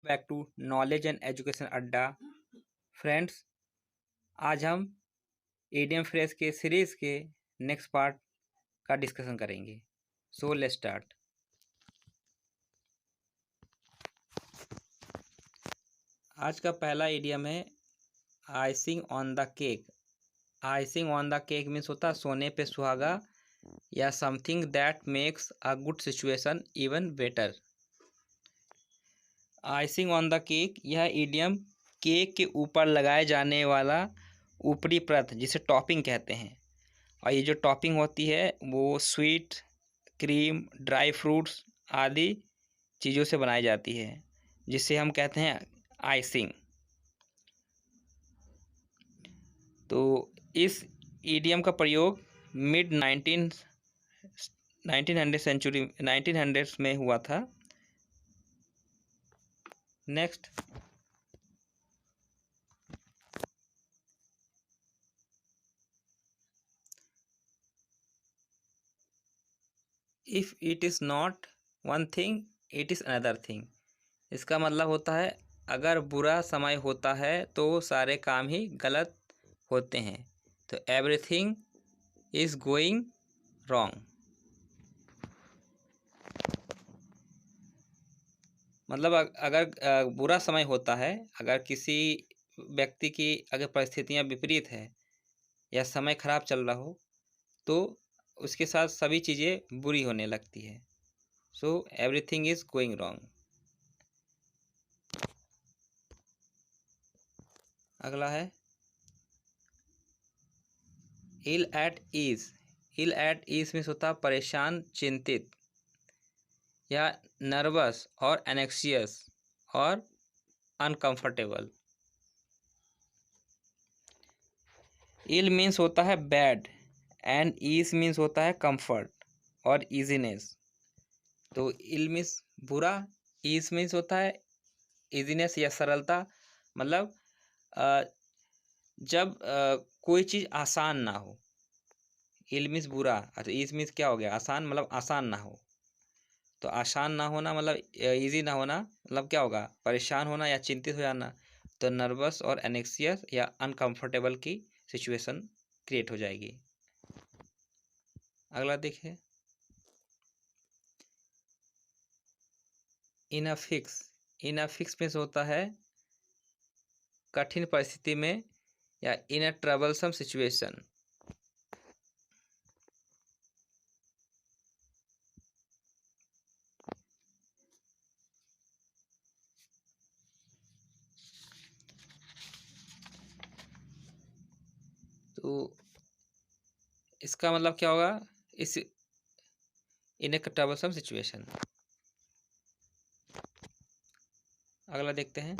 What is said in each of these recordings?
Back to knowledge and education Adda. Friends, आज हम idiom phrase के सीरीज के नेक्स्ट पार्ट का डिस्कशन करेंगे। So let's start. आज का पहला ईडियम है icing on the cake. Icing on the cake means होता है सोने पे सुहागा या something that makes a good situation even better. Icing on the cake यह ईडियम केक के ऊपर लगाए जाने वाला ऊपरी परत जिसे टॉपिंग कहते हैं। और ये जो टॉपिंग होती है वो स्वीट, क्रीम, ड्राई फ्रूट्स आदि चीज़ों से बनाई जाती है, जिसे हम कहते हैं आइसिंग। तो इस ईडियम का प्रयोग मिड 1900 में हुआ था। Next, if it is not one thing it is another thing. इसका मतलब होता है अगर बुरा समय होता है तो सारे काम ही गलत होते हैं। तो एवरीथिंग इज़ गोइंग रॉन्ग। मतलब अगर बुरा समय होता है, अगर किसी व्यक्ति की अगर परिस्थितियां विपरीत है या समय खराब चल रहा हो तो उसके साथ सभी चीज़ें बुरी होने लगती है। So everything is going wrong. अगला है ill at ease. Ill at ease means होता है परेशान, चिंतित या नर्वस और एनेक्सियस और अनकंफर्टेबल। इल मीन्स होता है बैड एंड ईज मीन्स होता है कंफर्ट और इजीनेस। तो इल मीन्स बुरा, ईज मीन्स होता है इजीनेस या सरलता। मतलब अ, जब कोई चीज़ आसान ना हो। इल मीन्स बुरा, अच्छा ईज मीन्स क्या हो गया, आसान, मतलब आसान ना हो। तो आसान ना होना मतलब इजी ना होना, मतलब क्या होगा, परेशान होना या चिंतित हो जाना। तो नर्वस और एनेक्सियस या अनकंफर्टेबल की सिचुएशन क्रिएट हो जाएगी। अगला देखिए in a fix. In a fix means होता है कठिन परिस्थिति में या इन अ ट्रबलसम सिचुएशन। तो इसका मतलब क्या होगा, इस इन ए ट्रबलसम सिचुएशन। अगला देखते हैं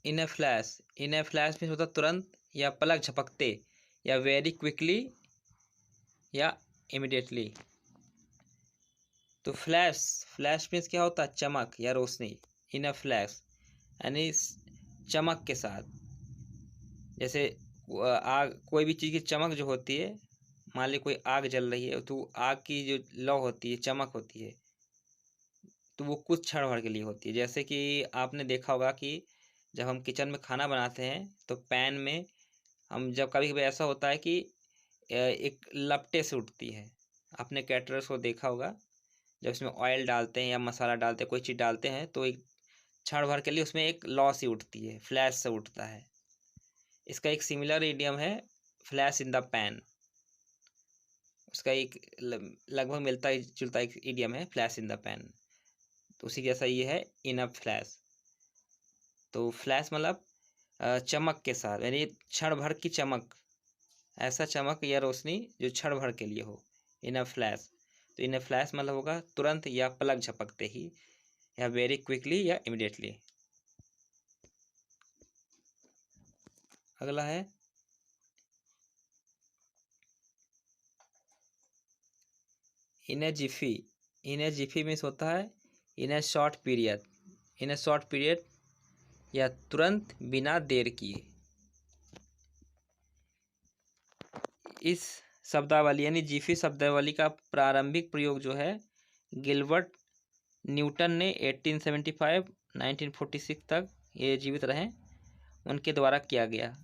इन ए फ्लैश। इन ए फ्लैश मीन्स होता है तुरंत या पलक झपकते या वेरी क्विकली या इमिडिएटली। तो फ्लैश, फ्लैश मीन्स क्या होता है, चमक या रोशनी। इन अ फ्लैश यानी चमक के साथ। जैसे आग, कोई भी चीज़ की चमक जो होती है, मान ली कोई आग जल रही है तो आग की जो लौ होती है, चमक होती है, तो वो कुछ क्षण भर के लिए होती है। जैसे कि आपने देखा होगा कि जब हम किचन में खाना बनाते हैं तो पैन में हम जब कभी कभी ऐसा होता है कि एक लपटे से उठती है। आपने कैटरर्स को देखा होगा, जब इसमें ऑयल डालते हैं या मसाला डालते हैं, कोई चीज़ डालते हैं तो एक क्षण भर के लिए उसमें एक लौ सी उठती है, फ्लैश से उठता है। इसका एक सिमिलर इडियम है फ्लैश इन द पैन। उसका एक लगभग मिलता जुलता एक इडियम है फ्लैश इन द पैन। तो उसी जैसा ये है इन अ फ्लैश। तो फ्लैश मतलब चमक के साथ, यानी क्षण भर की चमक, ऐसा चमक या रोशनी जो क्षण भर के लिए हो, इन अ फ्लैश। तो इन अ फ्लैश मतलब होगा तुरंत या पलक झपकते ही या वेरी क्विकली या इमिडिएटली। अगला है in a jiffy. In a jiffy means होता है in a short period. In a short period या तुरंत बिना देर किए। इस शब्दावली यानी जिफी शब्दावली का प्रारंभिक प्रयोग जो है गिलबर्ट न्यूटन ने 1875 1946 तक ये जीवित रहे, उनके द्वारा किया गया।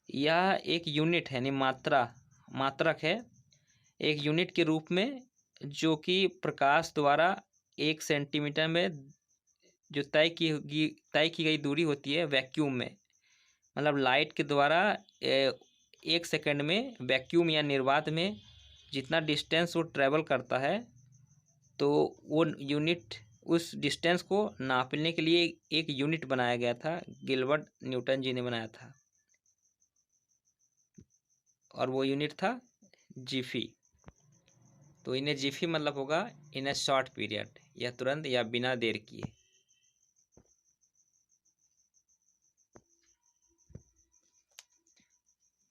यह एक यूनिट है, यानी मात्रक है, एक यूनिट के रूप में, जो कि प्रकाश द्वारा 1 सेंटीमीटर में जो तय की गई दूरी होती है वैक्यूम में, मतलब लाइट के द्वारा 1 सेकंड में वैक्यूम या निर्वात में जितना डिस्टेंस वो ट्रेवल करता है, तो वो यूनिट, उस डिस्टेंस को नापने के लिए एक यूनिट बनाया गया था, गिलबर्ट न्यूटन जी ने बनाया था, और वो यूनिट था जीफी। तो इन्हें जीफी मतलब होगा इन ए शॉर्ट पीरियड, या तुरंत या बिना देर किए।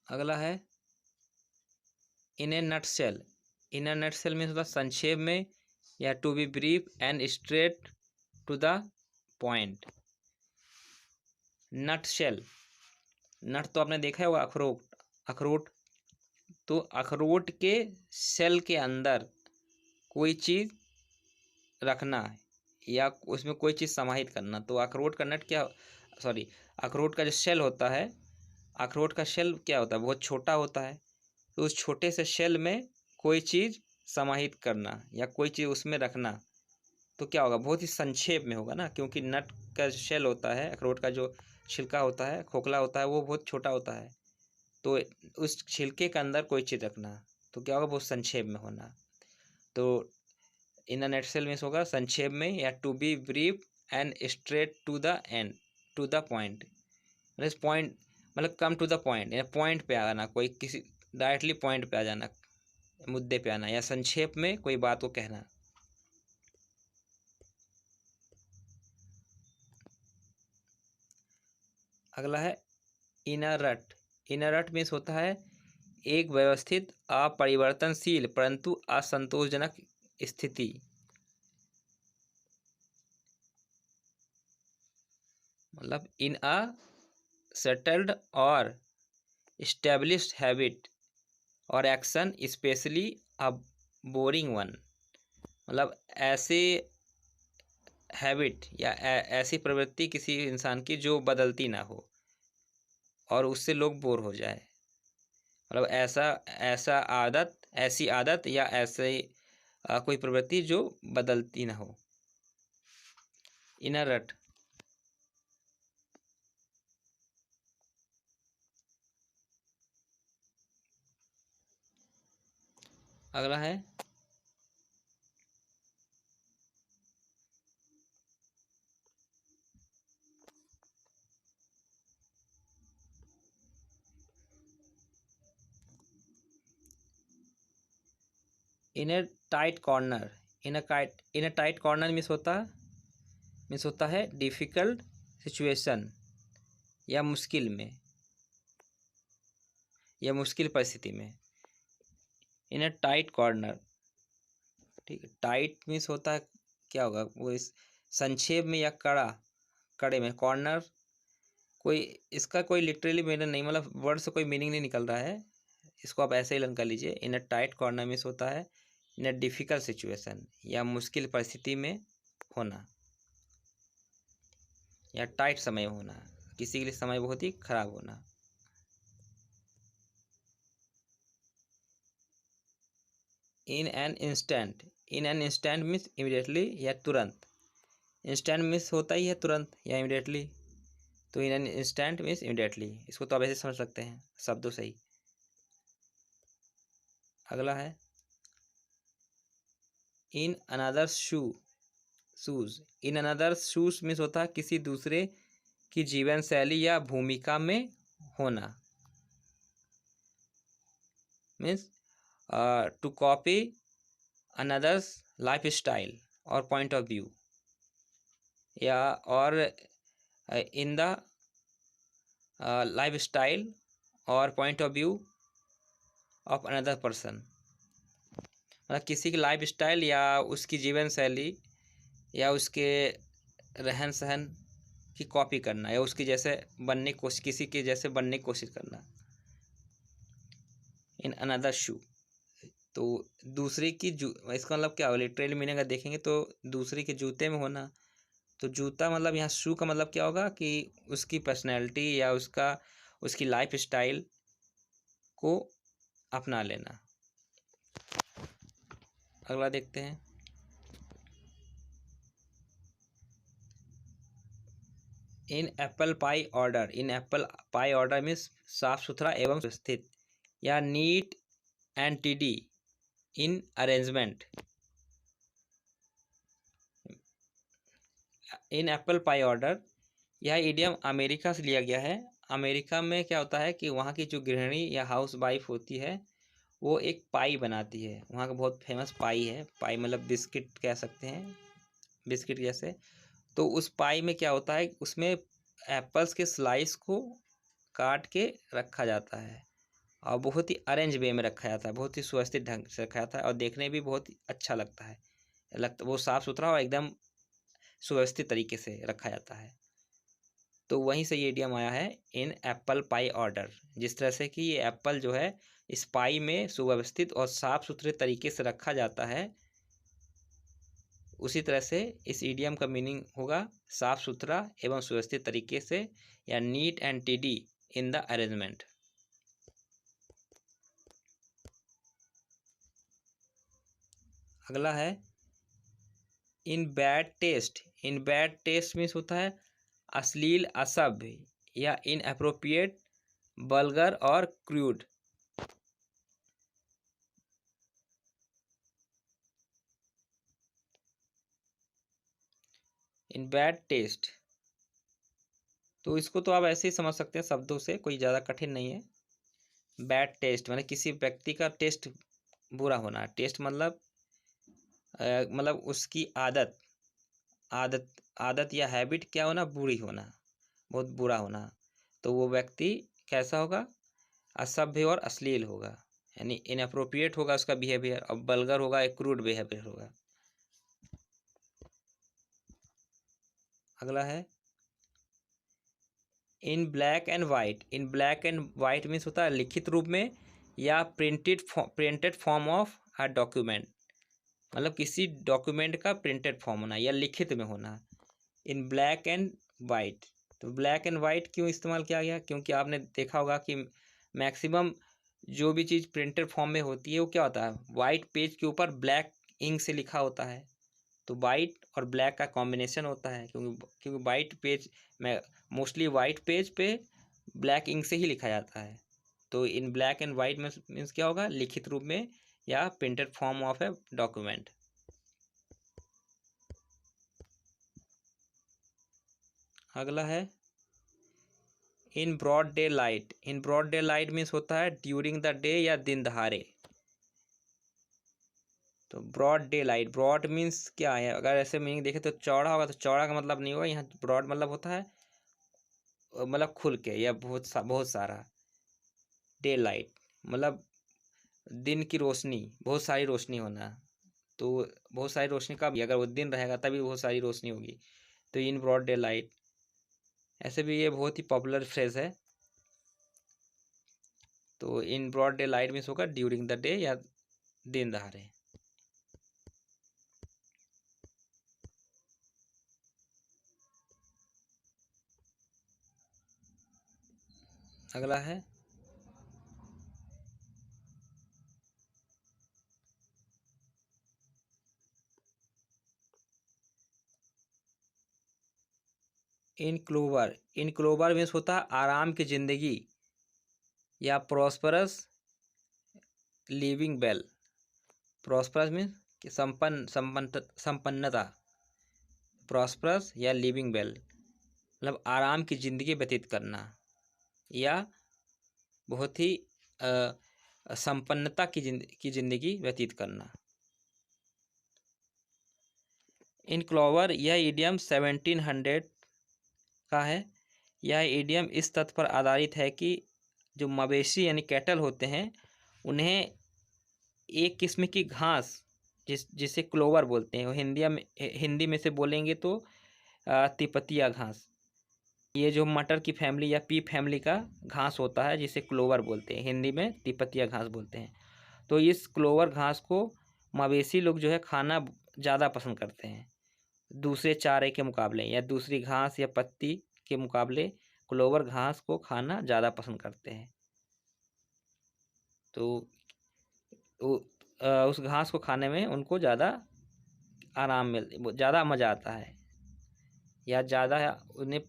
अगला है in A nutshell. In A nutshell में होता संक्षेप में, या to be brief and straight to the point. Nutshell, nut तो आपने देखा है वो अखरोट, तो अखरोट के शेल के अंदर कोई चीज़ रखना है या उसमें कोई चीज़ समाहित करना, तो अखरोट का नट क्या, सॉरी, अखरोट का जो शेल होता है, अखरोट का शेल क्या होता है, बहुत छोटा होता है, तो उस छोटे से शेल में कोई चीज़ समाहित करना या कोई चीज़ उसमें रखना, तो क्या होगा, बहुत ही संक्षेप में होगा ना, क्योंकि नट का शेल होता है, अखरोट का जो छिलका होता है, खोखला होता है, वो बहुत छोटा होता है, तो उस छिलके के अंदर कोई चीज़ रखना, तो क्या होगा, बहुत संक्षेप में होना। तो इन अ नटशेल में होगा संक्षेप में, या to be brief and straight to the end, to the point, मतलब पॉइंट मतलब कम टू द पॉइंट, या पॉइंट पे आना, कोई किसी डायरेक्टली पॉइंट पे आ जाना, मुद्दे पे आना, या संक्षेप में कोई बात को कहना। अगला है इनर रट। इनर रट मीन्स होता है एक व्यवस्थित, अपरिवर्तनशील परंतु असंतोषजनक स्थिति। मतलब इन अ सेटल्ड और established हैबिट और एक्शन, स्पेशली अ बोरिंग वन। मतलब ऐसे हैबिट या ऐसी प्रवृत्ति किसी इंसान की जो बदलती ना हो और उससे लोग बोर हो जाए, मतलब ऐसी आदत या ऐसे कोई प्रवृत्ति जो बदलती ना हो, इनर रट। अगला है in a tight corner. In a tight corner means होता है डिफ़िकल्ट सिचुएशन, या मुश्किल परिस्थिति में। इन अ टाइट कॉर्नर, ठीक है, टाइट मीन्स होता है, क्या होगा वो, इस संक्षेप में या कड़े में, कॉर्नर कोई, इसका कोई लिटरली मीनिंग नहीं, मतलब वर्ड से कोई मीनिंग नहीं निकल रहा है, इसको आप ऐसे ही लर्न कर लीजिए। इन अ टाइट कॉर्नर मीन्स होता है इन अ डिफ़िकल्ट सिचुएशन, या मुश्किल परिस्थिति में होना, या टाइट समय होना, किसी के लिए समय बहुत ही खराब होना। In an instant means immediately या तुरंत। इंस्टेंट मीन्स होता ही है तुरंत या इमीडिएटली, तो in an instant means immediately, इसको तो आप ऐसे समझ सकते हैं शब्दों से ही। अगला है in another shoes. In another shoes means होता है किसी दूसरे की जीवन शैली या भूमिका में होना, means to copy another's life style और पॉइंट ऑफ व्यू, या और इन द लाइफ स्टाइल और point of view of another person. मतलब किसी की लाइफ स्टाइल या उसकी जीवन शैली या उसके रहन सहन की कॉपी करना, या उसकी जैसे बनने की कोशिश, किसी के जैसे बनने की कोशिश करना, इन अनदर शू। तो दूसरे की इसका मतलब क्या हो, लिटरली मीनिंग अगर देखेंगे तो दूसरे के जूते में होना। तो जूता मतलब यहाँ शू का मतलब क्या होगा कि उसकी पर्सनैलिटी या उसकी लाइफ स्टाइल को अपना लेना। अगला देखते हैं। इन एप्पल पाई ऑर्डर, इन एप्पल पाई ऑर्डर मीन्स साफ सुथरा एवं व्यवस्थित या neat and TD in arrangement. In apple pie order, यह इडियम अमेरिका से लिया गया है। अमेरिका में क्या होता है कि वहाँ की जो गृहिणी या हाउस वाइफ होती है वो एक पाई बनाती है। वहाँ का बहुत फेमस पाई है। पाई मतलब बिस्किट कह सकते हैं, बिस्किट जैसे। तो उस पाई में क्या होता है, उसमें एप्पल्स के स्लाइस को काट के रखा जाता है और बहुत ही अरेंज वे में रखा जाता है, बहुत ही सुव्यवस्थित ढंग से रखा जाता है और देखने भी बहुत ही अच्छा लगता है। वो साफ़ सुथरा और एकदम सुव्यवस्थित तरीके से रखा जाता है। तो वहीं से ये इडियम आया है इन एप्पल पाई ऑर्डर। जिस तरह से कि ये एप्पल जो है इस पाई में सुव्यवस्थित और साफ़ सुथरे तरीके से रखा जाता है, उसी तरह से इस इडियम का मीनिंग होगा साफ़ सुथरा एवं सुव्यवस्थित तरीके से या neat and TD in the arrangement. अगला है in bad taste. In bad taste means होता है अश्लील, असभ्य या इनअप्रोप्रिएट, वल्गर और क्रूड। इन बैड टेस्ट, तो इसको तो आप ऐसे ही समझ सकते हैं शब्दों से, कोई ज़्यादा कठिन नहीं है। बैड टेस्ट मतलब किसी व्यक्ति का टेस्ट बुरा होना। टेस्ट मतलब मतलब उसकी आदत आदत आदत या हैबिट क्या होना, बुरी होना, बहुत बुरा होना। तो वो व्यक्ति कैसा होगा, असभ्य और अश्लील होगा, यानी इनअप्रोप्रिएट होगा उसका बिहेवियर, और बल्गर होगा, एक क्रूड बिहेवियर होगा। अगला है in black and white. In black and white means होता है लिखित रूप में या printed form of a document, मतलब किसी डॉक्यूमेंट का प्रिंटेड फॉर्म होना या लिखित में होना। इन ब्लैक एंड वाइट, तो ब्लैक एंड वाइट क्यों इस्तेमाल किया गया, क्योंकि आपने देखा होगा कि मैक्सिमम जो भी चीज़ प्रिंटेड फॉर्म में होती है वो क्या होता है, वाइट पेज के ऊपर ब्लैक इंक से लिखा होता है। तो वाइट और ब्लैक का कॉम्बिनेशन होता है, क्योंकि वाइट पेज में मोस्टली वाइट पेज पे ब्लैक इंक से ही लिखा जाता है। तो इन ब्लैक एंड वाइट में मीन्स क्या होगा, लिखित रूप में या printed form of a document. अगला है in broad daylight. In broad daylight means होता है ड्यूरिंग द डे या दिन दहाड़े। तो broad daylight, broad means क्या है, अगर ऐसे मीनिंग देखें तो चौड़ा होगा, तो चौड़ा का मतलब नहीं होगा यहाँ। ब्रॉड मतलब होता है मतलब खुल के या बहुत सारा। डे लाइट मतलब दिन की रोशनी, बहुत सारी रोशनी होना। तो बहुत सारी रोशनी कब, अगर वो दिन रहेगा तभी बहुत सारी रोशनी होगी। तो इन ब्रॉड डे लाइट, ऐसे भी ये बहुत ही पॉपुलर फ्रेज है। तो in broad daylight means होगा ड्यूरिंग द डे या दिन दहाड़े। अगला है in clover. In clover means होता है आराम की जिंदगी या prosperous living well. Prosperous means कि संपन्नता, प्रॉस्परस या लिविंग वेल मतलब आराम की जिंदगी व्यतीत करना या बहुत ही संपन्नता की जिंदगी व्यतीत करना। इन क्लोवर, यह इडियम 1700 का है। यह इडियम इस तथ्य पर आधारित है कि जो मवेशी यानी कैटल होते हैं उन्हें एक किस्म की घास जिसे क्लोवर बोलते हैं, वो हिंदी में से बोलेंगे तो तिपतिया घास। ये जो मटर की फैमिली या पी फैमिली का घास होता है जिसे क्लोवर बोलते हैं, हिंदी में तिपतिया घास बोलते हैं। तो इस क्लोवर घास को मवेशी लोग जो है खाना ज़्यादा पसंद करते हैं दूसरे चारे के मुकाबले, या दूसरी घास या पत्ती के मुकाबले क्लोवर घास को खाना ज़्यादा पसंद करते हैं। तो उस घास को खाने में उनको ज़्यादा आराम ज़्यादा मज़ा आता है, या ज़्यादा उन्हें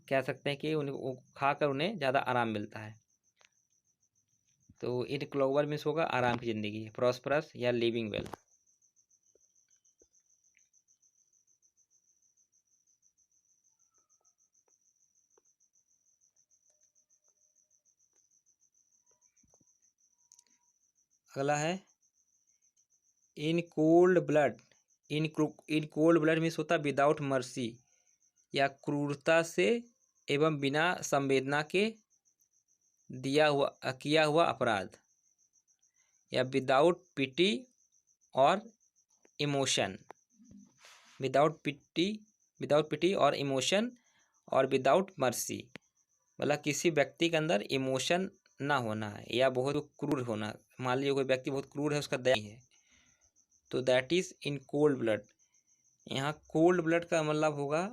कह सकते हैं कि उन्हें खाकर उन्हें ज़्यादा आराम मिलता है। तो इन क्लोवर मीन्स होगा आराम की ज़िंदगी, प्रॉस्परस या लिविंग वेल। अगला है in cold blood. In cold blood means होता है विदाउट मर्सी, या क्रूरता से एवं बिना संवेदना के किया हुआ अपराध, या विदाउट पिटी और इमोशन। विदाउट पिटी और इमोशन, और विदाउट मर्सी मतलब किसी व्यक्ति के अंदर इमोशन ना होना है, या बहुत क्रूर होना। मान लीजिए कोई व्यक्ति बहुत क्रूर है, उसका दया नहीं है, तो that is in cold blood. यहाँ कोल्ड ब्लड का मतलब होगा,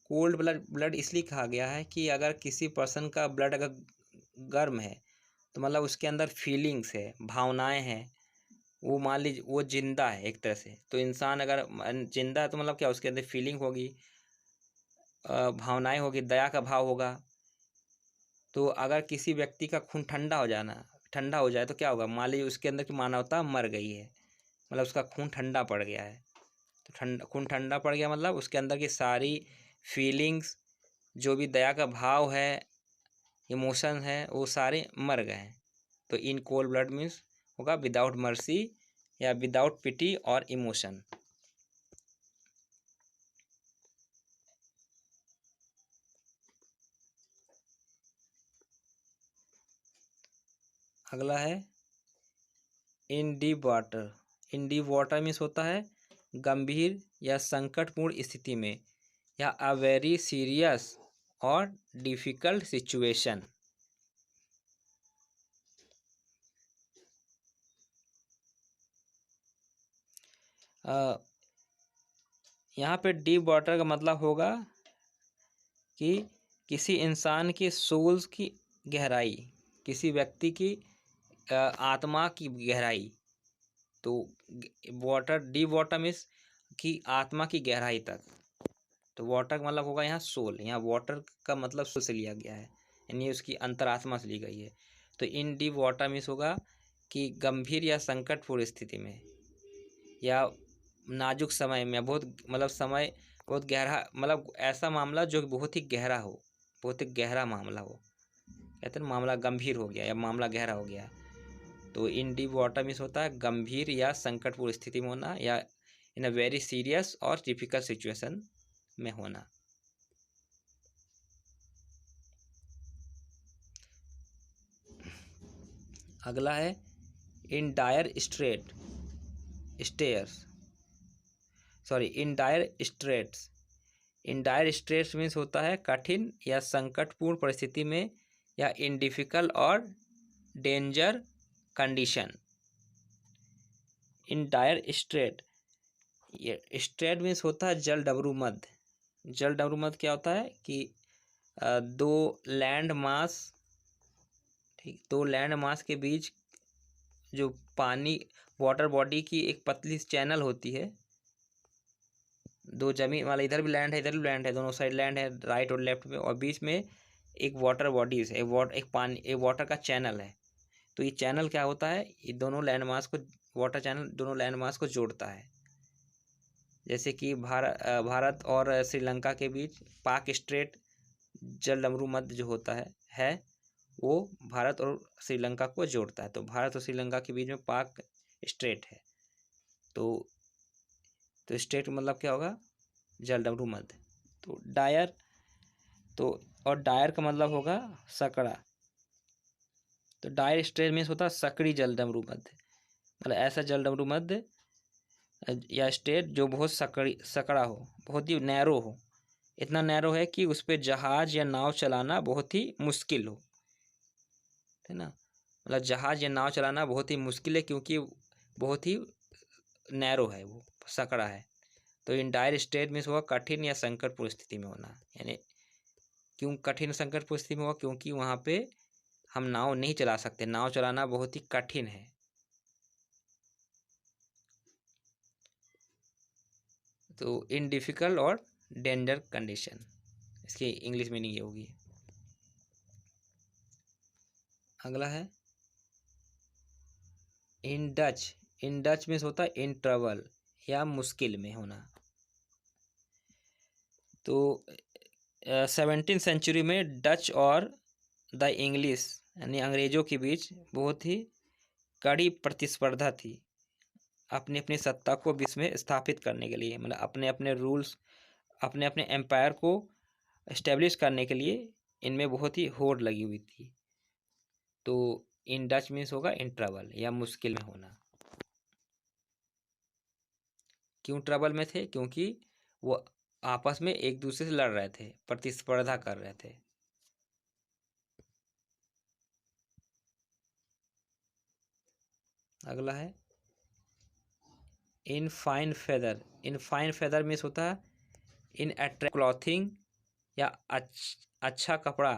कोल्ड ब्लड इसलिए कहा गया है कि अगर किसी पर्सन का ब्लड अगर गर्म है तो मतलब उसके अंदर फीलिंग्स है, भावनाएं हैं, वो मान लीजिए वो जिंदा है एक तरह से। तो इंसान अगर जिंदा है तो मतलब क्या, उसके अंदर फीलिंग होगी, भावनाएं होगी, दया का भाव होगा। तो अगर किसी व्यक्ति का खून ठंडा हो जाए तो क्या होगा, मान लीजिए उसके अंदर की मानवता मर गई है, मतलब उसका खून ठंडा पड़ गया है। तो खून ठंडा पड़ गया मतलब उसके अंदर की सारी फीलिंग्स, जो भी दया का भाव है, इमोशन है, वो सारे मर गए हैं। तो इन कोल्ड ब्लड मीन्स होगा विदाउट मर्सी या विदाउट पिटी और इमोशन। अगला है इन डीप वाटर। इन डीप वाटर मीन्स होता है गंभीर या संकटपूर्ण स्थिति में, या अ वेरी सीरियस और डिफिकल्ट सिचुएशन। यहाँ पे डीप वाटर का मतलब होगा कि किसी इंसान की सोल्स की गहराई, किसी व्यक्ति की आत्मा की गहराई। तो डीप वाटर मीन्स कि आत्मा की गहराई तक। तो वाटर का मतलब होगा यहाँ सोल, यहाँ वाटर का मतलब सोल से लिया गया है, यानी उसकी अंतरात्मा से ली गई है। तो इन डीप वाटर मीन्स होगा कि गंभीर या संकटपूर्ण स्थिति में, या नाजुक समय में, बहुत मतलब समय बहुत गहरा, मतलब ऐसा मामला जो बहुत ही गहरा हो, बहुत ही गहरा मामला हो, कहते हैं मामला गंभीर हो गया या मामला गहरा हो गया। तो इन डीप वाटर मीन्स होता है गंभीर या संकटपूर्ण स्थिति में होना, या इन अ वेरी सीरियस और डिफिकल्ट सिचुएशन में होना। अगला है in dire straits. In dire straits means होता है कठिन या संकटपूर्ण परिस्थिति में, या इन डिफिकल्ट और danger condition. In dire strait means होता है जल डमरू मध्य। जल डमरू मध्य क्या होता है कि दो लैंड मास, ठीक, दो लैंड मास के बीच जो पानी वाटर बॉडी की एक पतली चैनल होती है। दो जमीन वाला, इधर भी लैंड है इधर भी लैंड है, दोनों साइड लैंड है राइट और लेफ्ट में, और बीच में एक वाटर बॉडीज है, एक वाटर का चैनल है। तो ये चैनल क्या होता है, ये दोनों लैंड मास को, वाटर चैनल दोनों लैंड मास को जोड़ता है। जैसे कि भारत और श्रीलंका के बीच पाक स्ट्रेट जल डमरू मध्य जो होता है वो भारत और श्रीलंका को जोड़ता है। तो भारत और श्रीलंका के बीच में पाक स्ट्रेट है। तो स्ट्रेट मतलब क्या होगा, जल डमरू मध्य। तो डायर, तो और डायर का मतलब होगा सकड़ा। तो डायर स्ट्रेट मीन्स होता है सकड़ी जल डमरू मध्य, मतलब ऐसा जल डमरू मध्य या स्ट्रेट जो बहुत सकड़ा हो, बहुत ही नैरो हो, इतना नैरो है कि उस पर जहाज या नाव चलाना बहुत ही मुश्किल हो, है ना। मतलब जहाज या नाव चलाना बहुत ही मुश्किल है, क्योंकि बहुत ही नैरो है, वो सकड़ा है। तो इन डायर स्टेट मीन्स होगा कठिन या संकट परिस्थिति में होना। यानी क्यों कठिन संकट परिस्थिति में होगा? क्योंकि वहाँ पे हम नाव नहीं चला सकते, नाव चलाना बहुत ही कठिन है। तो इन डिफिकल्ट और डेंजर कंडीशन, इसकी इंग्लिश मीनिंग ये होगी। अगला है इन डच। इन डच मीन्स होता है इन ट्रबल या मुश्किल में होना। तो 17वीं सेंचुरी में डच और द इंग्लिश यानी अंग्रेज़ों के बीच बहुत ही कड़ी प्रतिस्पर्धा थी अपनी अपनी सत्ता को विश्व में स्थापित करने के लिए। मतलब अपने अपने रूल्स, अपने अपने एम्पायर को इस्टेब्लिश करने के लिए इनमें बहुत ही होड़ लगी हुई थी। तो इन डच मीन्स होगा इन ट्रबल या मुश्किल में होना। क्यों ट्रबल में थे? क्योंकि वो आपस में एक दूसरे से लड़ रहे थे, प्रतिस्पर्धा कर रहे थे। अगला है in fine feather. In fine feather means होता है इन अट्रैक्टिव क्लॉथिंग या अच्छा कपड़ा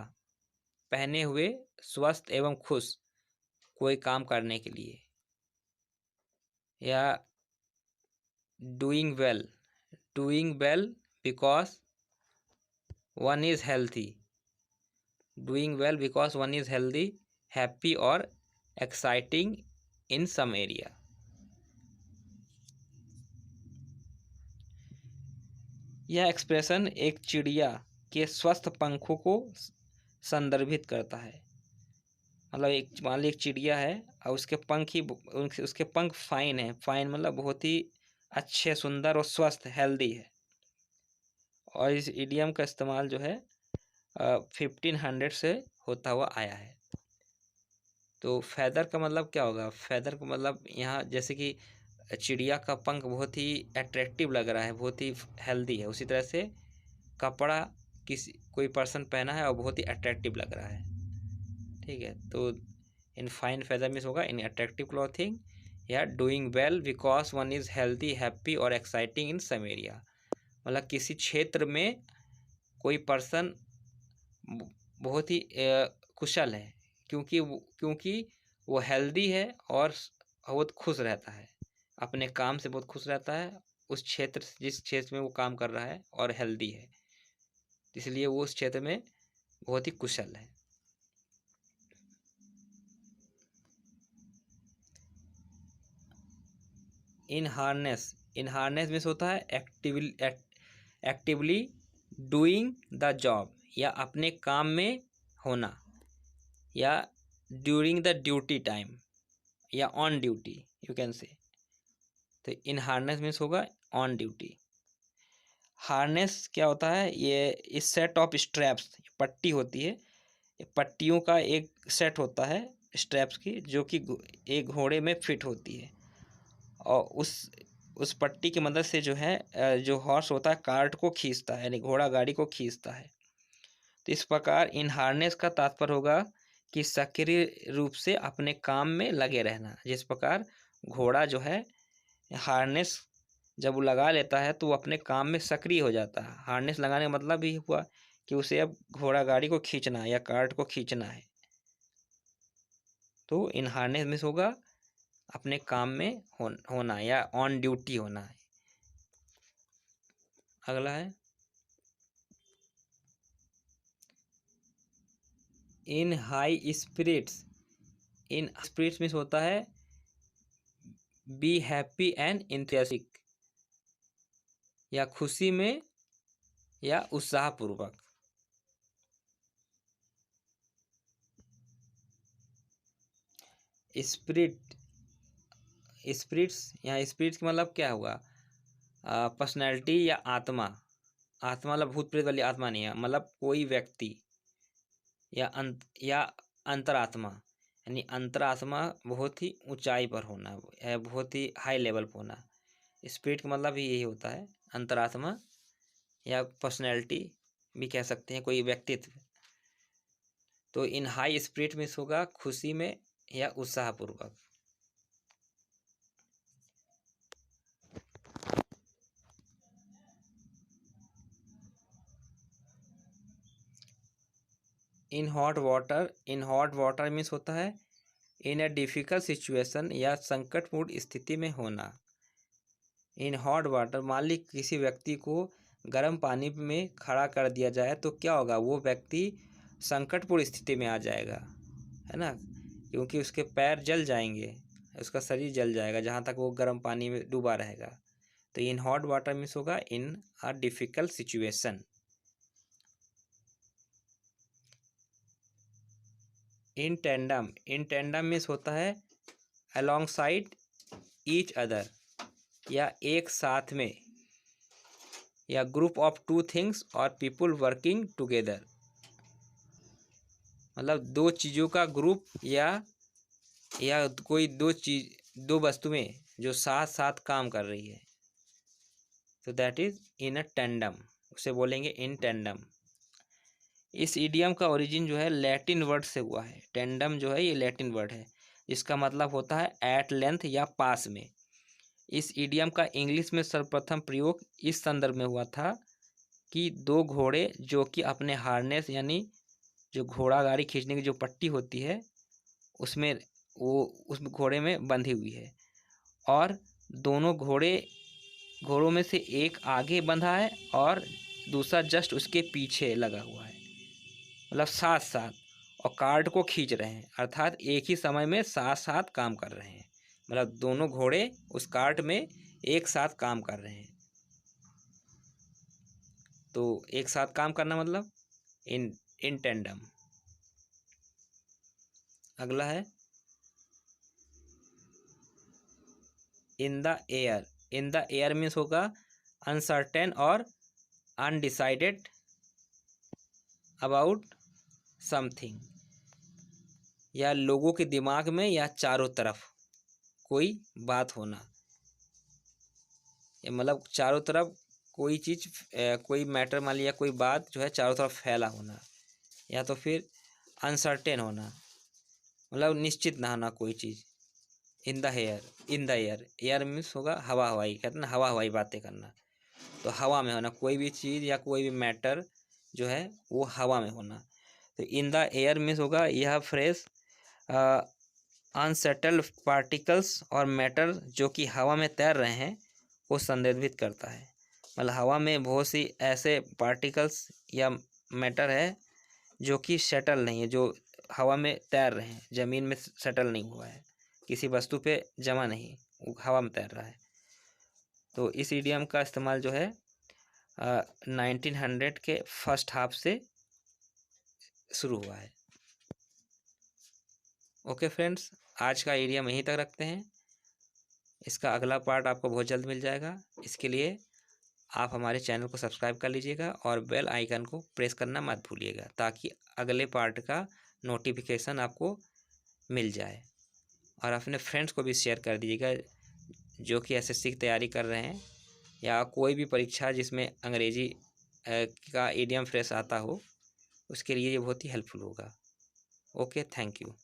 पहने हुए स्वस्थ एवं खुश कोई काम करने के लिए। या doing well because one is healthy. Doing well because one is healthy, happy और एक्साइटिंग इन सम एरिया। यह एक्सप्रेशन एक चिड़िया के स्वस्थ पंखों को संदर्भित करता है। मतलब एक मान ली एक चिड़िया है और उसके पंख फाइन है। फाइन मतलब बहुत ही अच्छे, सुंदर और स्वस्थ, हेल्दी है। और इस इडियम का इस्तेमाल जो है 1500 से होता हुआ आया है। तो फैदर का मतलब क्या होगा? फैदर का मतलब यहाँ जैसे कि चिड़िया का पंख बहुत ही अट्रैक्टिव लग रहा है, बहुत ही हेल्दी है, उसी तरह से कपड़ा कोई पर्सन पहना है और बहुत ही अट्रैक्टिव लग रहा है। ठीक है, तो इन फाइन फेदर मीन्स होगा इन अट्रैक्टिव क्लॉथिंग या doing well because one is healthy, happy और एक्साइटिंग इन सम एरिया। मतलब किसी क्षेत्र में कोई पर्सन बहुत ही कुशल है, क्योंकि वो हेल्दी है और बहुत खुश रहता है, अपने काम से बहुत खुश रहता है, जिस क्षेत्र में वो काम कर रहा है, और हेल्दी है, इसलिए वो उस क्षेत्र में बहुत ही कुशल है। इन हार्नेस मीन्स होता है एक्टिवली डूइंग द जॉब या अपने काम में होना, या ड्यूरिंग द ड्यूटी टाइम या on duty you can say. तो इन हार्नेस मीन्स होगा ऑन ड्यूटी। हार्नेस क्या होता है? ये इस सेट ऑफ स्ट्रैप्स, पट्टी होती है, पट्टियों का एक सेट होता है स्ट्रैप्स की, जो कि एक घोड़े में फिट होती है, और उस पट्टी की मदद से जो है जो हॉर्स होता है कार्ट को खींचता है, यानी घोड़ा गाड़ी को खींचता है। तो इस प्रकार इन हार्नेस का तात्पर्य होगा कि सक्रिय रूप से अपने काम में लगे रहना। जिस प्रकार घोड़ा जो है हार्नेस जब वो लगा लेता है तो वो अपने काम में सक्रिय हो जाता है। हार्नेस लगाने का मतलब ही हुआ कि उसे अब घोड़ा गाड़ी को खींचना है या कार्ट को खींचना है। तो इन हार्नेस में होगा अपने काम में होना या ऑन ड्यूटी होना है। अगला है in high spirits. In spirits में होता है बी हैप्पी एंड इंथुसियास्टिक, या खुशी में या उत्साहपूर्वक। स्पिरिट्स यहाँ स्पिरिट्स का मतलब क्या हुआ? पर्सनैलिटी या आत्मा। आत्मा मतलब भूत प्रेत वाली आत्मा नहीं है, मतलब कोई व्यक्ति या अंतरात्मा, यानी अंतरात्मा बहुत ही ऊंचाई पर होना है, बहुत ही हाई लेवल पर होना। स्पिरिट का मतलब ही यही होता है, अंतरात्मा या पर्सनैलिटी भी कह सकते हैं, कोई व्यक्तित्व। तो इन हाई स्पिरिट में होगा खुशी में या उत्साहपूर्वक। इन हॉट वाटर मीन्स होता है इन अ डिफिकल्ट सिचुएशन या संकटपूर्ण स्थिति में होना। इन हॉट वाटर, मान ली किसी व्यक्ति को गर्म पानी में खड़ा कर दिया जाए तो क्या होगा, वो व्यक्ति संकटपूर्ण स्थिति में आ जाएगा, है ना, क्योंकि उसके पैर जल जाएंगे, उसका शरीर जल जाएगा जहाँ तक वो गर्म पानी में डूबा रहेगा। तो इन हॉट वाटर मीन्स होगा in a difficult situation. In tandem means होता है अलॉन्ग साइड ईच अदर, या एक साथ में, या ग्रुप ऑफ टू थिंग्स और पीपुल वर्किंग टुगेदर। मतलब दो चीज़ों का ग्रुप या कोई दो वस्तुएं जो साथ साथ काम कर रही है, तो that is in a tandem, उसे बोलेंगे इन टेंडम। इस इडियम का ओरिजिन जो है लैटिन वर्ड से हुआ है। टेंडम जो है ये लैटिन वर्ड है, इसका मतलब होता है एट लेंथ या पास में। इस इडियम का इंग्लिश में सर्वप्रथम प्रयोग इस संदर्भ में हुआ था कि दो घोड़े जो कि अपने हार्नेस यानी जो घोड़ा गाड़ी खींचने की जो पट्टी होती है उसमें वो उस घोड़े में बंधी हुई है, और दोनों घोड़ों में से एक आगे बंधा है और दूसरा जस्ट उसके पीछे लगा हुआ है, मतलब साथ साथ, और कार्ट को खींच रहे हैं, अर्थात एक ही समय में साथ साथ काम कर रहे हैं। मतलब दोनों घोड़े उस कार्ट में एक साथ काम कर रहे हैं। तो एक साथ काम करना मतलब इन टेंडम। अगला है इन द एयर मीन्स होगा अनसर्टेन और अनडिसाइडेड अबाउट समथिंग, या लोगों के दिमाग में या चारों तरफ कोई बात होना, मतलब चारों तरफ कोई चीज़ कोई मैटर मान लिया, कोई बात जो है चारों तरफ फैला होना, या तो फिर अनसर्टेन होना, मतलब निश्चित ना होना कोई चीज़। इन द एयर मीन्स होगा हवा हवाई, कहते हैं ना हवा हवाई बातें करना, तो हवा में होना कोई भी चीज़ या कोई भी मैटर जो है वो हवा में होना। तो इन द एयर मीन्स होगा यह फ्रेज अनसेटल्ड पार्टिकल्स और मैटर जो कि हवा में तैर रहे हैं को संदर्भित करता है। मतलब हवा में बहुत सी ऐसे पार्टिकल्स या मैटर है जो कि सेटल नहीं है, जो हवा में तैर रहे हैं, ज़मीन में सेटल नहीं हुआ है, किसी वस्तु पे जमा नहीं, वो हवा में तैर रहा है। तो इस इडियम का इस्तेमाल जो है 1900 के फर्स्ट हाफ से शुरू हुआ है। ओके फ्रेंड्स, आज का इडियम यहीं तक रखते हैं। इसका अगला पार्ट आपको बहुत जल्द मिल जाएगा। इसके लिए आप हमारे चैनल को सब्सक्राइब कर लीजिएगा और बेल आइकन को प्रेस करना मत भूलिएगा, ताकि अगले पार्ट का नोटिफिकेशन आपको मिल जाए। और अपने फ्रेंड्स को भी शेयर कर दीजिएगा जो कि एसएससी की तैयारी कर रहे हैं, या कोई भी परीक्षा जिसमें अंग्रेजी का इडियम फ्रेज आता हो, उसके लिए ये बहुत ही हेल्पफुल होगा। Okay, thank you.